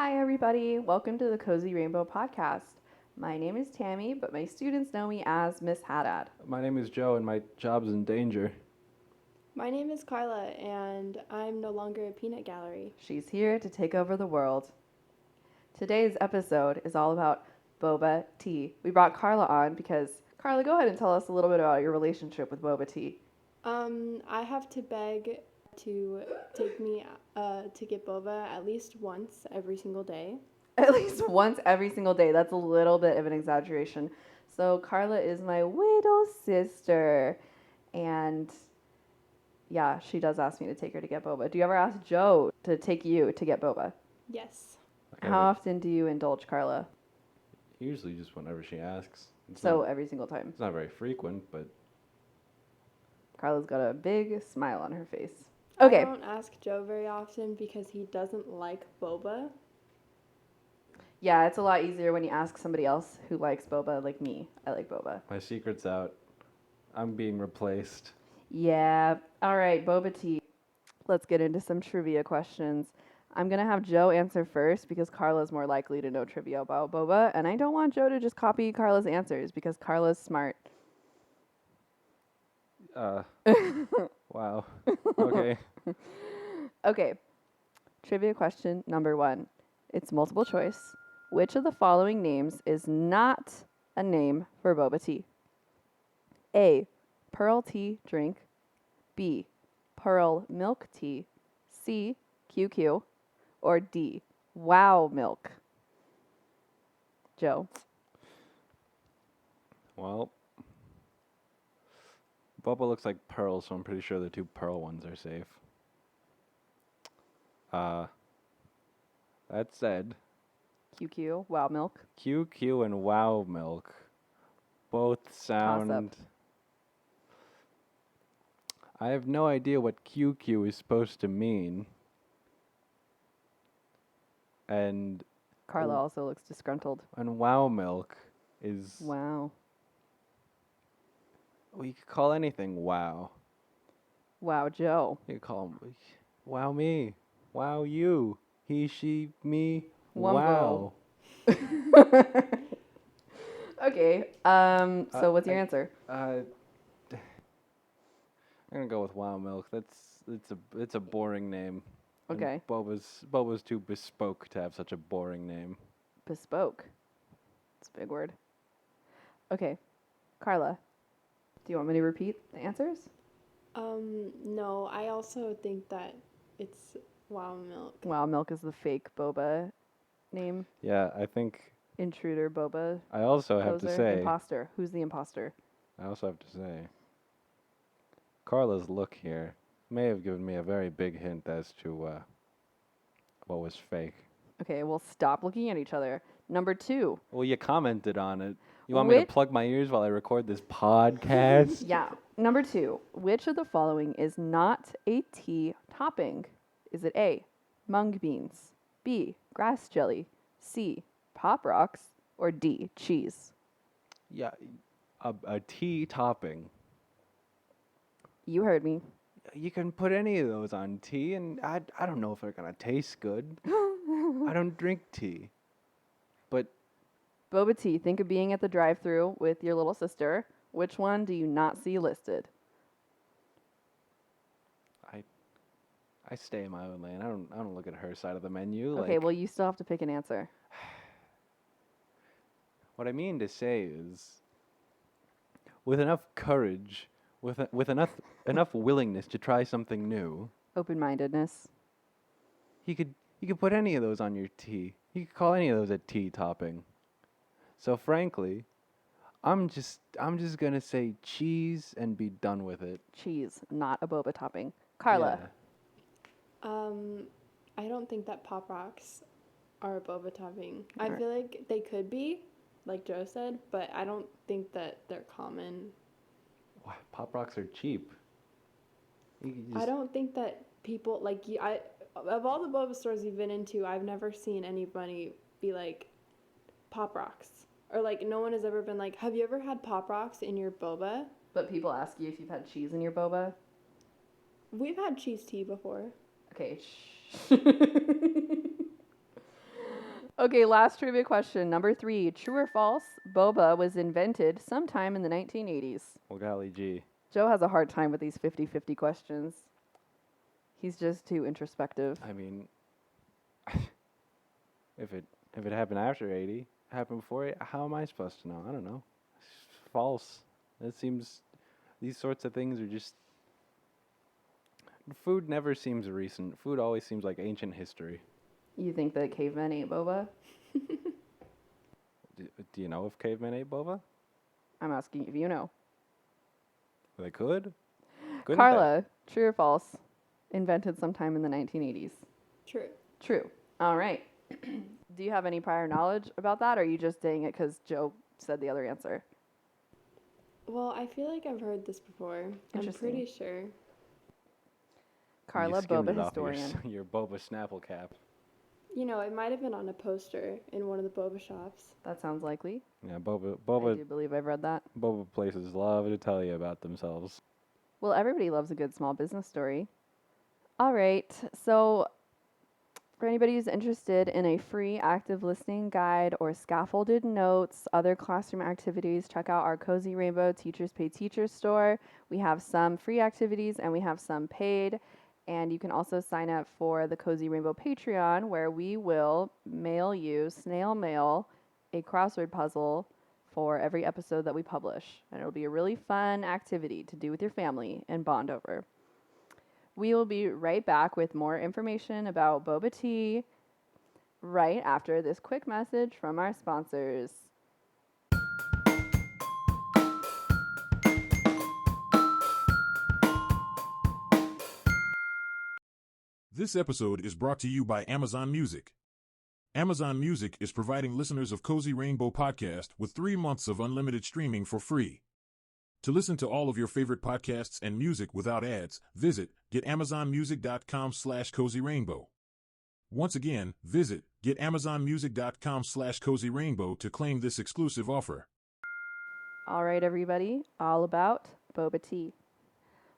Hi, everybody. Welcome to the Cozy Rainbow podcast. My name is Tammy, but my students know me as Miss Haddad. My name is Joe, and my job's in danger. My name is Carla, and I'm no longer a peanut gallery. She's here to take over the world. Today's episode is all about boba tea. We brought Carla on because, Carla, go ahead and tell us a little bit about your relationship with boba tea. I have to beg to take me to get boba at least once every single day. At least once every single day. That's a little bit of an exaggeration. So Carla is my little sister. And yeah, she does ask me to take her to get boba. Do you ever ask Joe to take you to get boba? Yes. Okay, How often do you indulge Carla? Usually just whenever she asks. Every single time. It's not very frequent, but Carla's got a big smile on her face. I Okay. don't ask Joe very often because he doesn't like boba. Yeah, it's a lot easier when you ask somebody else who likes boba, like me. I like boba. my secret's out. I'm being replaced. Yeah. All right, boba tea. Let's get into some trivia questions. I'm going to have Joe answer first because Carla's more likely to know trivia about boba, and I don't want Joe to just copy Carla's answers because Carla's smart. Wow. Okay. Okay. Trivia question number 1. It's multiple choice. Which of the following names is not a name for boba tea? A. Pearl tea drink. B. Pearl milk tea. C. QQ. Or D. Wow milk. Joe. Well, Boba looks like pearl, so I'm pretty sure the two pearl ones are safe. That said, QQ. Wow milk. QQ and Wow Milk both sound... I have no idea what QQ is supposed to mean. And Carla also looks disgruntled. Wow Milk is... Wow. Well, you could call anything wow. Wow, Joe. You could call him wow me, wow you, he, she, me, Wumbo. wow. Okay. So what's your answer? I'm gonna go with Wow Milk. It's a boring name. And Okay. Boba's too bespoke to have such a boring name. Bespoke. It's a big word. Okay. Carla, do you want me to repeat the answers? No, I also think that it's wow milk. Wow milk is the fake boba name. Yeah, I think Intruder boba. I also have to Poser. say Imposter. Who's the imposter? Carla's look here may have given me a very big hint as to what was fake. Okay, well, stop looking at each other. Number 2. Well, you commented on it. You want me to plug my ears while I record this podcast? Yeah. Number 2. Which of the following is not a tea topping? Is it A, mung beans, B, grass jelly, C, pop rocks, or D, cheese? Yeah, a tea topping. You heard me. You can put any of those on tea, and I don't know if they're gonna taste good. I don't drink tea, but Boba tea. Think of being at the drive-thru with your little sister. Which one do you not see listed? I stay in my own lane. I don't look at her side of the menu. Okay, well, you still have to pick an answer. What I mean to say is, with enough courage, with enough willingness to try something new, Open-mindedness. you could put any of those on your tea. You could call any of those a tea topping. So frankly, I'm just gonna say cheese and be done with it. Cheese, not a boba topping. Carla. Yeah. I don't think that Pop Rocks are a boba topping. Alright. I feel like they could be, like Joe said, but I don't think that they're common. Wow, Pop Rocks are cheap. I don't think that people of all the boba stores you've been into, I've never seen anybody be like Pop Rocks, or like no one has ever been like, have you ever had Pop Rocks in your boba? But people ask you if you've had cheese in your boba. We've had cheese tea before. Okay, shh. Okay, last trivia question. Number 3. True or false? Boba was invented sometime in the 1980s. Well, golly gee. Joe has a hard time with these 50-50 questions. He's just too introspective. I mean, if it happened after 80, happened before 80, how am I supposed to know? I don't know. It's false. It seems these sorts of things are just food never seems recent. Food always seems like ancient history. You think that cavemen ate boba? Do you know if cavemen ate boba? I'm asking if you know. They could. Couldn't Carla, true or false? Invented sometime in the 1980s. True. True. All right. Do you have any prior knowledge about that, or are you just saying it because Joe said the other answer? Well, I feel like I've heard this before. I'm Interesting. pretty sure. Carla, you skimmed Boba it off historian. your Boba Snapple cap. You know, it might have been on a poster in one of the boba shops. That sounds likely. Yeah, I Boba do believe I've read that. Boba places love to tell you about themselves. Well, everybody loves a good small business story. All right. So, for anybody who's interested in a free active listening guide or scaffolded notes, other classroom activities, check out our Cozy Rainbow Teachers Pay Teachers store. We have some free activities and we have some paid. And you can also sign up for the Cozy Rainbow Patreon, where we will mail you, snail mail, a crossword puzzle for every episode that we publish. And it'll be a really fun activity to do with your family and bond over. We will be right back with more information about boba tea right after this quick message from our sponsors. This episode is brought to you by Amazon Music. Amazon Music is providing listeners of Cozy Rainbow Podcast with 3 months of unlimited streaming for free. To listen to all of your favorite podcasts and music without ads, visit getamazonmusic.com/cozyrainbow. Once again, visit getamazonmusic.com/cozyrainbow to claim this exclusive offer. All right, everybody, all about boba tea.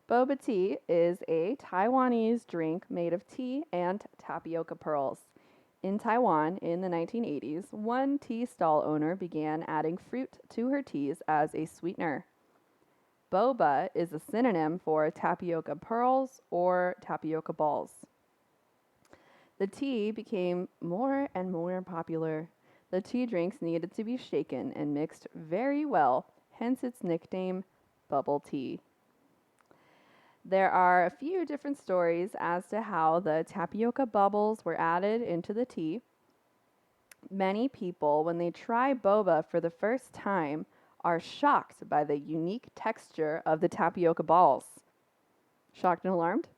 Boba tea is a Taiwanese drink made of tea and tapioca pearls. In Taiwan in the 1980s, one tea stall owner began adding fruit to her teas as a sweetener. Boba is a synonym for tapioca pearls or tapioca balls. The tea became more and more popular. The tea drinks needed to be shaken and mixed very well, hence its nickname, bubble tea. There are a few different stories as to how the tapioca bubbles were added into the tea. Many people, when they try boba for the first time, are shocked by the unique texture of the tapioca balls. Shocked and alarmed?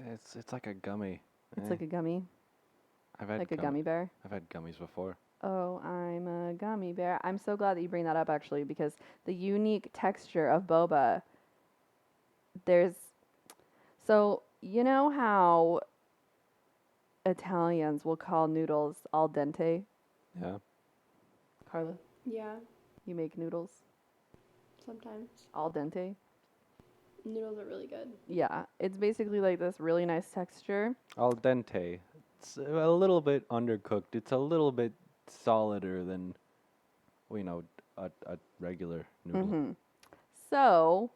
It's like a gummy. It's like a gummy, I've had like a gummy bear. I've had gummies before. Oh, I'm a gummy bear. I'm so glad that you bring that up, actually, because the unique texture of boba, so you know how Italians will call noodles al dente? Yeah. Carla, Yeah, you make noodles sometimes. al dente? Noodles are really good. Yeah, it's basically like this really nice texture. Al dente. It's a little bit undercooked. It's a little bit solider than, a regular noodle. Mm-hmm. So,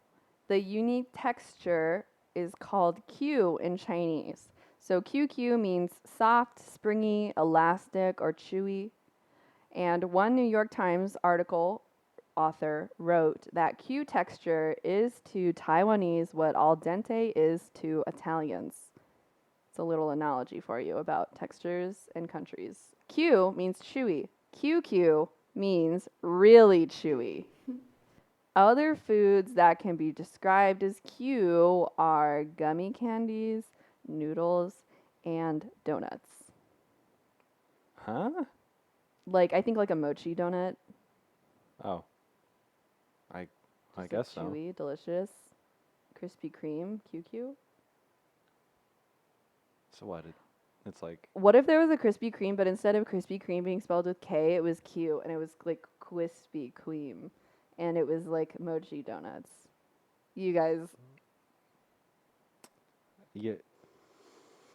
the unique texture is called Q in Chinese. So QQ means soft, springy, elastic, or chewy. And one New York Times article author wrote that Q texture is to Taiwanese what al dente is to Italians. It's a little analogy for you about textures and countries. Q means chewy. QQ means really chewy. Other foods that can be described as Q are gummy candies, noodles, and donuts. Huh? I think like a mochi donut. Oh. I Just guess so. chewy, delicious, Krispy Kreme, QQ. So what? It's like What if there was a Krispy Kreme, but instead of Krispy Kreme being spelled with K, it was Q, and it was like Quispy Kreme, and it was like mochi donuts. You guys, yeah.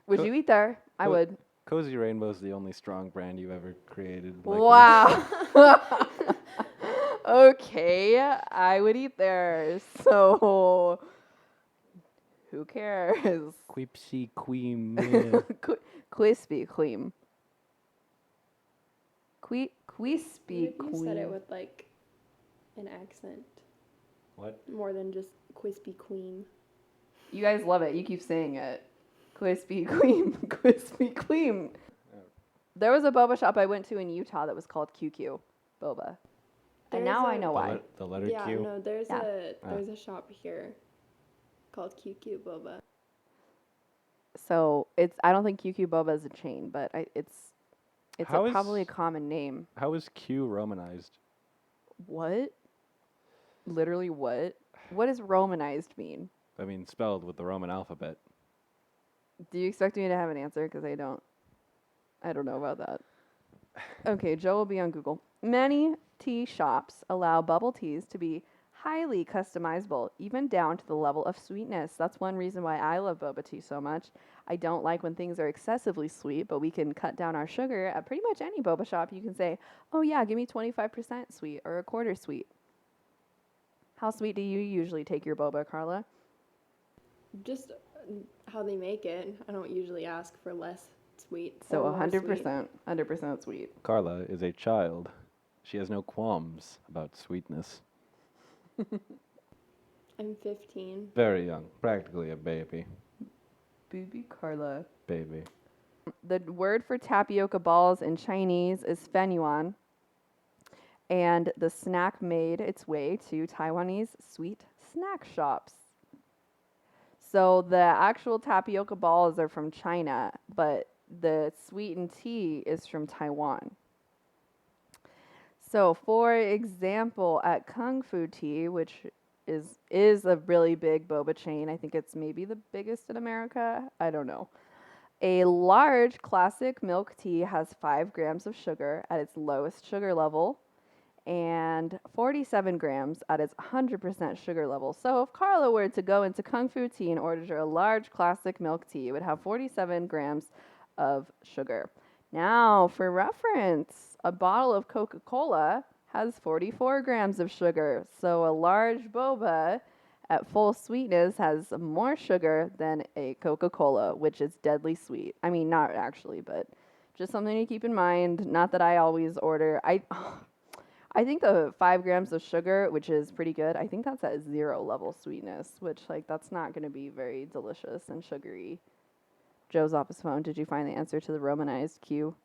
would Co- you eat there? I co- would. Cozy Rainbow's the only strong brand you've ever created. Wow. Okay, I would eat there. So, who cares? Quipsy Queen. Crispy Kreme. Crispy You said it Kreme. with like an accent What? more than just Crispy Queen. You guys love it. You keep saying it. Crispy Kreme. Crispy Kreme. There was a boba shop I went to in Utah that was called QQ Boba. And now I know why. The letter Yeah, Q. no, there's Yeah. a shop here called QQ Boba. So I don't think QQ Boba is a chain, but it's How is- probably a common name. How is Q romanized? What? Literally what? What does romanized mean? I mean, spelled with the Roman alphabet. Do you expect me to have an answer? Because I don't know about that. Okay, Joe will be on Google. Many tea shops allow bubble teas to be highly customizable, even down to the level of sweetness. That's one reason why I love boba tea so much. I don't like when things are excessively sweet, but we can cut down our sugar at pretty much any boba shop. You can say, oh yeah, give me 25% sweet or a quarter sweet. How sweet do you usually take your boba, Carla? Just how they make it. I don't usually ask for less sweet. So or more 100%, 100% sweet. Carla is a child. She has no qualms about sweetness. sweet. I'm 15. Very young. Practically a baby. Baby Carla. Baby. The word for tapioca balls in Chinese is fenyuan, and the snack made its way to Taiwanese sweet snack shops. So the actual tapioca balls are from China, but the sweetened tea is from Taiwan. So, for example, at Kung Fu Tea, which is a really big boba chain, I think it's maybe the biggest in America. I don't know. A large classic milk tea has 5 grams of sugar at its lowest sugar level and 47 grams at its 100% sugar level. So if Carla were to go into Kung Fu Tea and order a large classic milk tea, it would have 47 grams of sugar. Now, for reference, a bottle of Coca-Cola has 44 grams of sugar. So a large boba at full sweetness has more sugar than a Coca-Cola, which is deadly sweet. I mean, not actually, but just something to keep in mind. Not that I always order. I think the 5 grams of sugar, which is pretty good, I think that's at 0 level sweetness, which, like, that's not going to be very delicious and sugary. Joe's off his phone. Did you find the answer to the romanized Q?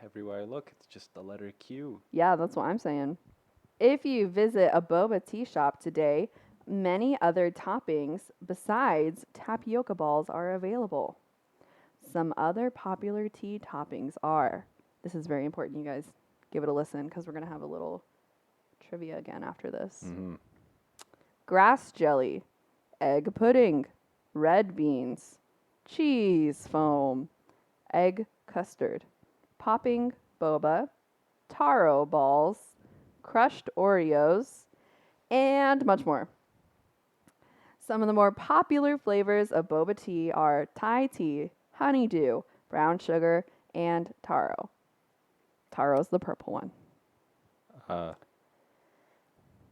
Everywhere I look, it's just the letter Q. Yeah, that's what I'm saying. If you visit a boba tea shop today, many other toppings besides tapioca balls are available. Some other popular tea toppings are, this is very important, you guys give it a listen because we're going to have a little trivia again after this. Mm-hmm. Grass jelly, egg pudding, red beans, cheese foam, egg custard, popping boba, taro balls, crushed Oreos, and much more. Some of the more popular flavors of boba tea are Thai tea, honeydew, brown sugar, and taro. Taro's the purple one.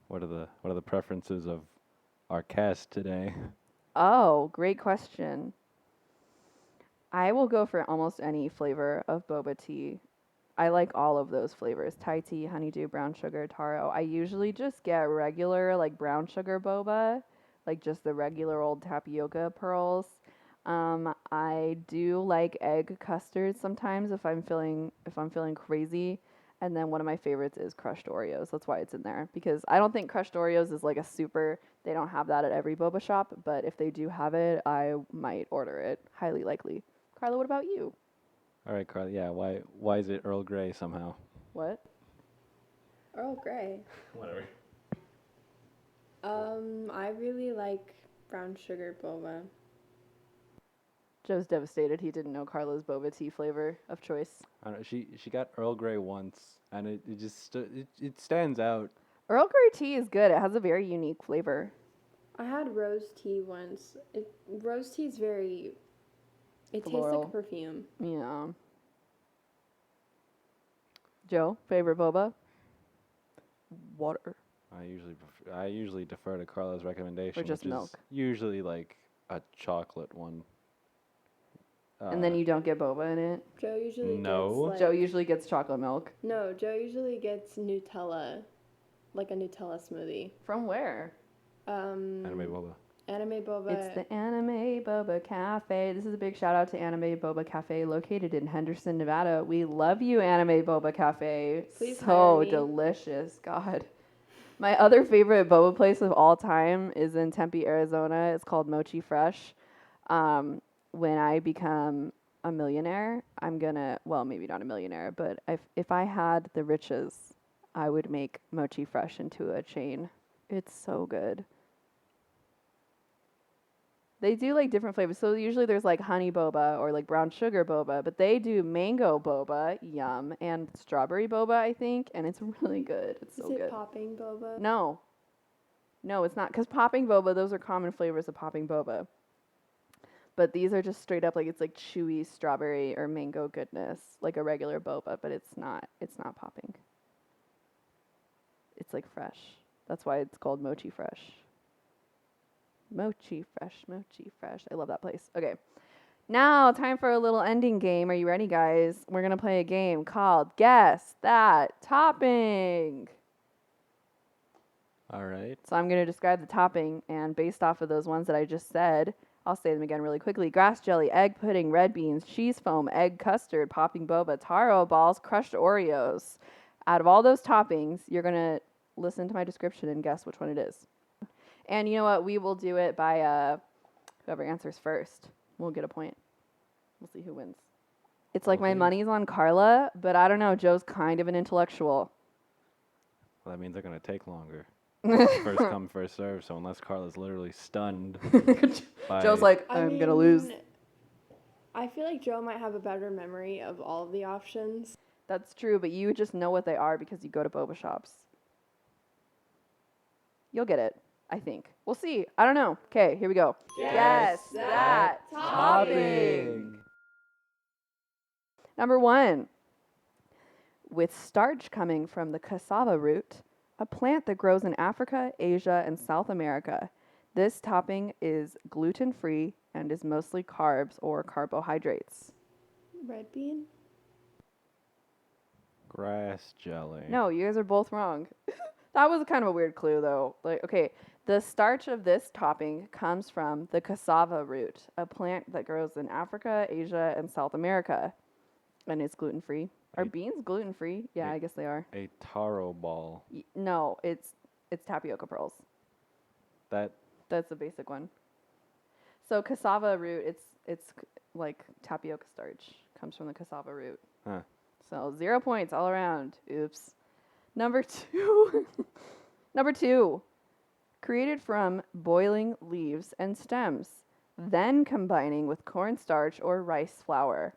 What are the preferences of our cast today? Oh, great question. I will go for almost any flavor of boba tea. I like all of those flavors. Thai tea, honeydew, brown sugar, taro. I usually just get regular, like, brown sugar boba, like just the regular old tapioca pearls. I do like egg custard sometimes if I'm feeling crazy. And then one of my favorites is crushed Oreos. That's why it's in there, because I don't think crushed Oreos is like a super, they don't have that at every boba shop, but if they do have it, I might order it. Highly likely. Carla, what about you? All right, Carla. Yeah, why is it Earl Grey somehow? What? Earl Grey. Whatever. I really like brown sugar boba. Joe's devastated. He didn't know Carla's boba tea flavor of choice. I don't know. She got Earl Grey once, and it just it stands out. Earl Grey tea is good. It has a very unique flavor. I had rose tea once. Rose tea is very. It Floral. tastes like perfume. Yeah. Joe, favorite boba? Water. I usually defer to Carla's recommendation, Or just which milk. is usually like a chocolate one. And then you don't get boba in it? Joe usually No. gets like... Joe usually gets chocolate milk. No, Joe usually gets Nutella, like a Nutella smoothie. From where? Anime boba. Anime Boba. It's the Anime Boba Cafe. This is a big shout out to Anime Boba Cafe located in Henderson, Nevada. We love you, Anime Boba Cafe. Please hire So me. delicious. God. My other favorite boba place of all time is in Tempe, Arizona. It's called Mochi Fresh. When I become a millionaire, I'm gonna, well, maybe not a millionaire, but if I had the riches, I would make Mochi Fresh into a chain. It's so good. They do like different flavors. So usually there's like honey boba or like brown sugar boba, but they do mango boba, yum, and strawberry boba, I think, and it's really good. It's so Is it good. popping boba? No, it's not. Because popping boba, those are common flavors of popping boba. But these are just straight up like it's like chewy strawberry or mango goodness, like a regular boba, but it's not popping. It's like fresh. That's why it's called Mochi Fresh. Mochi Fresh, Mochi Fresh. I love that place. Okay. Now, time for a little ending game. Are you ready, guys? We're going to play a game called Guess That Topping. All right. So I'm going to describe the topping, and based off of those ones that I just said, I'll say them again really quickly. Grass jelly, egg pudding, red beans, cheese foam, egg custard, popping boba, taro balls, crushed Oreos. Out of all those toppings, you're going to listen to my description and guess which one it is. And you know what? We will do it by whoever answers first. We'll get a point. We'll see who wins. It's like my money's on Carla, but I don't know. Joe's kind of an intellectual. Well, that means they're going to take longer. First come, first serve. So unless Carla's literally stunned Joe's like, I'm going to lose. I feel like Joe might have a better memory of all of the options. That's true, but you just know what they are because you go to boba shops. You'll get it, I think. We'll see. I don't know. Okay, here we go. Guess that topping. Number 1. With starch coming from the cassava root, a plant that grows in Africa, Asia, and South America. This topping is gluten-free and is mostly carbs or carbohydrates. Red bean? Grass jelly. No, you guys are both wrong. That was kind of a weird clue, though. Like, okay, the starch of this topping comes from the cassava root, a plant that grows in Africa, Asia, and South America, and it's gluten-free. Are beans gluten-free? Yeah, I guess they are. A taro ball. No, it's tapioca pearls. That's the basic one. So cassava root, it's like tapioca starch comes from the cassava root. Huh. So 0 points all around. Oops. Number 2. Number 2. Created from boiling leaves and stems, then combining with cornstarch or rice flour.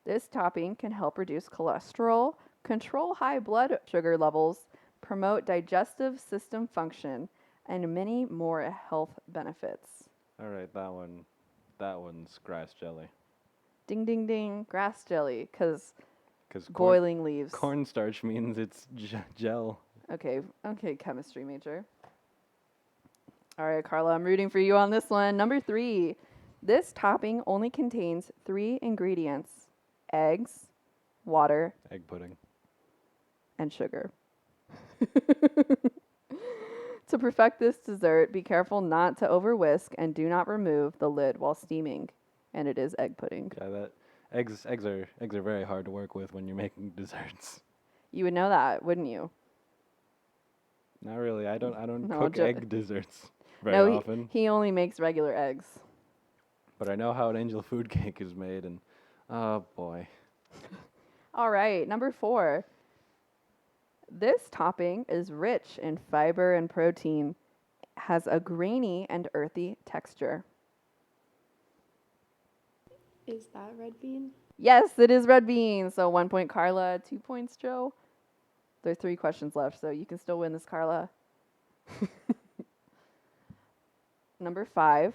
This topping can help reduce cholesterol, control high blood sugar levels, promote digestive system function, and many more health benefits. All right, that one's grass jelly. Ding, ding, ding. Grass jelly, because Because boiling leaves. cornstarch means it's gel. Okay, chemistry major. All right, Carla, I'm rooting for you on this one. Number 3. This topping only contains 3 ingredients: eggs, water, Egg pudding. and sugar. To perfect this dessert, be careful not to over whisk and do not remove the lid while steaming. And it is egg pudding. Yeah, eggs are very hard to work with when you're making desserts. You would know that, wouldn't you? Not really. I don't No, cook egg desserts very No, often. he only makes regular eggs. But I know how an angel food cake is made, and oh boy. All right, number 4. This topping is rich in fiber and protein, has a grainy and earthy texture. Is that red bean? Yes, it is red bean. So 1 point, Carla. 2 points, Joe. There are 3 questions left, so you can still win this, Carla. Number 5.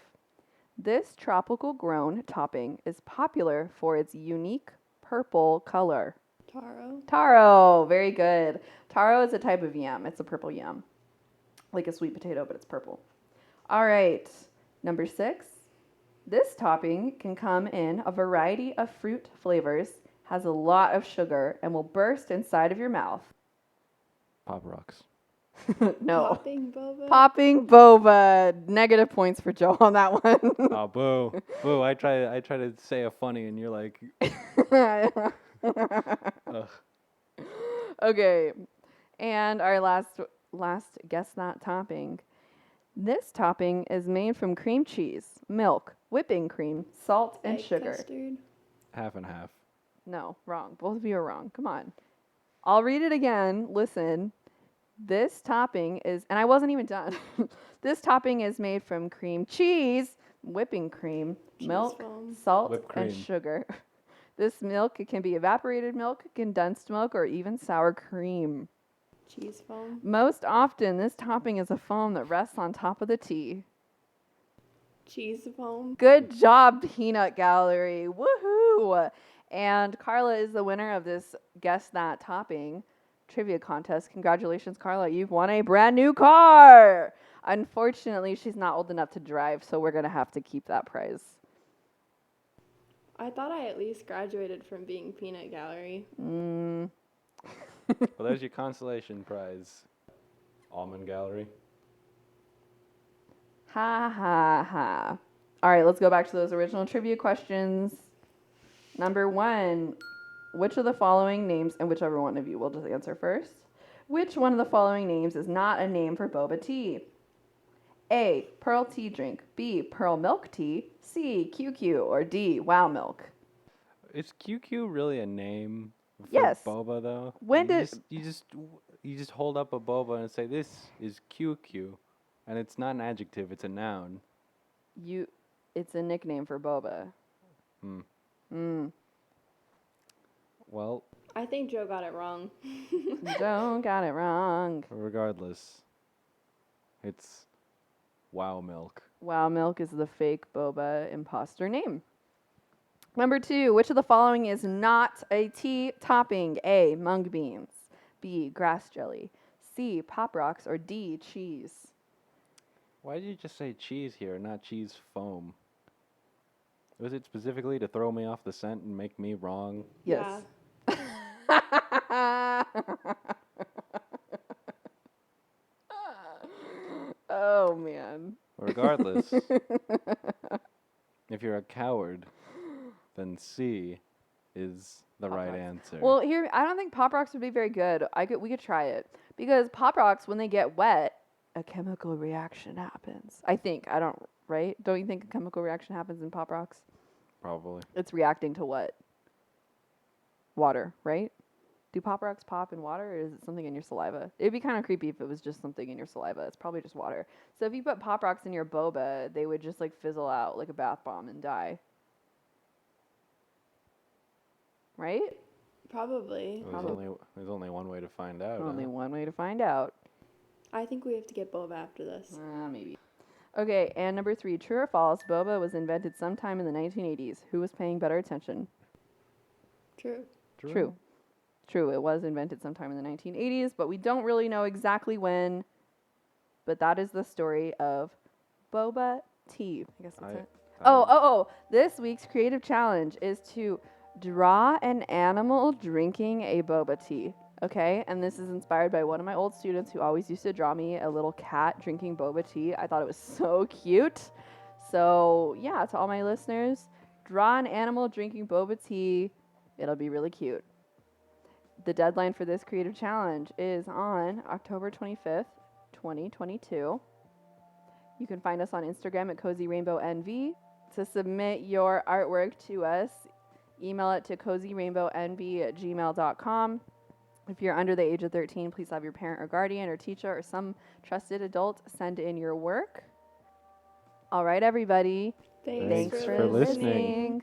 This tropical grown topping is popular for its unique purple color. Taro. Taro. Very good. Taro is a type of yam. It's a purple yam. Like a sweet potato, but it's purple. All right. Number 6. This topping can come in a variety of fruit flavors, has a lot of sugar, and will burst inside of your mouth. Pop Rocks. No. Popping boba. Popping boba. Negative points for Joe on that one. Oh, boo. Boo. I try to say a funny and you're like, ugh. Okay. And our last guess that topping. This topping is made from cream cheese, milk, whipping cream, salt, and Egg sugar. Custard. Half and half. No, wrong. Both of you are wrong. Come on. I'll read it again. Listen. This topping is, and I wasn't even done. This topping is made from cream cheese, whipping cream, Cheese milk, foam. salt, Whipped and cream. sugar. This milk, it can be evaporated milk, condensed milk, or even sour cream. Cheese foam. Most often, this topping is a foam that rests on top of the tea. Cheese foam. Good job, Peanut Gallery. Woohoo! And Carla is the winner of this Guess That Topping trivia contest. Congratulations, Carla. You've won a brand new car. Unfortunately, she's not old enough to drive, so we're going to have to keep that prize. I thought I at least graduated from being Peanut Gallery. Mm. Well, there's your consolation prize. Almond Gallery. Ha ha ha. All right, let's go back to those original trivia questions. Number 1, which of the following names, and whichever one of you will just answer first, which one of the following names is not a name for boba tea? A, pearl tea drink. B, pearl milk tea. C, QQ. Or D, wow milk. Is QQ really a name for Yes. boba though? When did you just hold up a boba and say this is QQ, and it's not an adjective; it's a noun. it's a nickname for boba. Well, I think Joe got it wrong. Don't got it wrong. regardless, it's wow milk. Wow milk is the fake boba imposter name. Number 2, which of the following is not a tea topping? A, mung beans. B, grass jelly. C, pop rocks. Or D, cheese. Why did you just say cheese here, not cheese foam? Was it specifically to throw me off the scent and make me wrong? Yes. Oh, man. Regardless, if you're a coward, then C is the Pop right Rocks. answer. Well, here, I don't think Pop Rocks would be very good. We could try it. Because Pop Rocks, when they get wet, a chemical reaction happens. I think. I don't, right? Don't you think a chemical reaction happens in Pop Rocks? Probably. It's reacting to what? Water, right? Do Pop Rocks pop in water, or is it something in your saliva? It'd be kind of creepy if it was just something in your saliva. It's probably just water. So if you put Pop Rocks in your boba, they would just like fizzle out like a bath bomb and die. Right? Probably. There's only one way to find out. Only huh? one way to find out. I think we have to get Boba after this. Maybe. Okay, and number 3, true or false, boba was invented sometime in the 1980s. Who was paying better attention? True. True. True, it was invented sometime in the 1980s, but we don't really know exactly when. But that is the story of boba tea. I guess that's it. Oh. This week's creative challenge is to draw an animal drinking a boba tea. Okay, and this is inspired by one of my old students who always used to draw me a little cat drinking boba tea. I thought it was so cute. So, yeah, to all my listeners, draw an animal drinking boba tea. It'll be really cute. The deadline for this creative challenge is on October 25th, 2022. You can find us on Instagram at cozyrainbownv. To submit your artwork to us, email it to cozyrainbownv@gmail.com. If you're under the age of 13, please have your parent or guardian or teacher or some trusted adult send in your work. All right, everybody. Thanks Thanks for for listening. listening.